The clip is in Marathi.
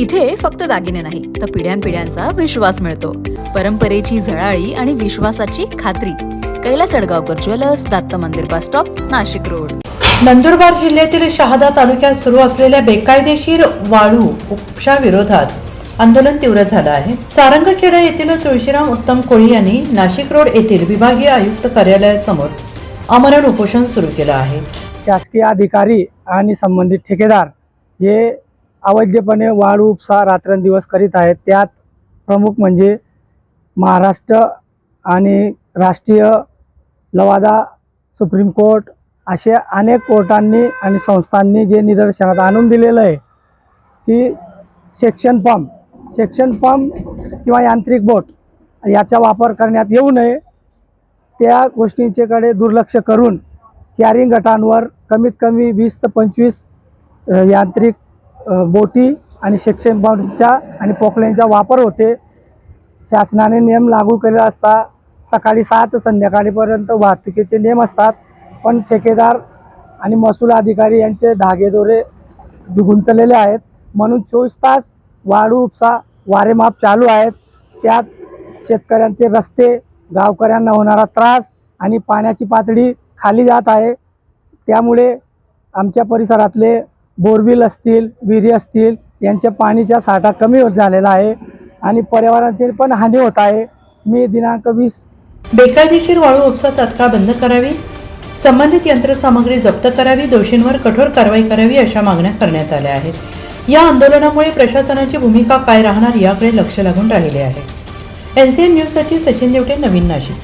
इथे फक्त दागिने नाही तर पिढ्यानपिढ्यांचा विश्वास मिळतो. परंपरेची झळाळी आणि विश्वासाची खात्री. कैलास अडगावकर ज्वेलर्स, दत्त मंदिर bus stop, Nashik road. Nandurbar जिल्ह्यातील शहादा तालुक्यात सुरू असलेल्या बेकायदेशीर वाळू उपसा विरोधात आंदोलन तीव्र झालं आहे. सारंगखेडा येथील तुळशीराम उत्तम कोळी यांनी नाशिक रोड येथील विभागीय आयुक्त कार्यालयासमोर आमरण उपोषण सुरू केलं आहे. शासकीय अधिकारी आणि संबंधित ठेकेदार हे अवैधपणे वाळू उपसा रात्रंदिवस करीत आहेत. त्यात प्रमुख म्हणजे महाराष्ट्र आणि राष्ट्रीय लवादा, सुप्रीम कोर्ट असे अनेक कोर्टांनी आणि संस्थांनी जे निदर्शनात आणून दिलेलं आहे की सेक्शन पंप किंवा यांत्रिक बोट याचा वापर करण्यात येऊ नये, त्या गोष्टींच्याकडे दुर्लक्ष करून चारिंग गटांवर कमीत कमी 20 ते 25 यांत्रिक बोटी आणि सेक्शन पंपचा आणि पोकलेनचा वापर होते. शासनाने नियम लागू केले असता सकाळी 6 ते संध्याकाळपर्यंत वाहतुकीचे नियम असतात, पण ठेकेदार आणि महसूल अधिकारी यांचे धागेदोरे गुंतलेले आहेत. म्हणून 24 तास वाळू उपसा वारेमाप चालू आहेत. त्यात शेतकऱ्यांचे रस्ते, गावकऱ्यांना होणारा त्रास आणि पाण्याची पातळी खाली जात आहे. त्यामुळे आमच्या परिसरातले बोरविल असतील, विहिरी असतील यांच्या पाणीचा साठा कमी होत झालेला आहे आणि पर्यावरणाची पण हानी होत आहे. मी दिनांक 20 बेकायदेशीर वाळू उपसा तात्काळ बंद करावी, संबंधित यंत्रसामग्री जप्त करावी, दोषींवर कठोर कारवाई करावी अशा मागण्या करण्यात आल्या आहेत. या आंदोलनामुळे प्रशासनाची भूमिका काय राहणार याकडे लक्ष लागून राहिले आहे. NCN न्यूजसाठी सचिन देवटे, नवीन नाशिक.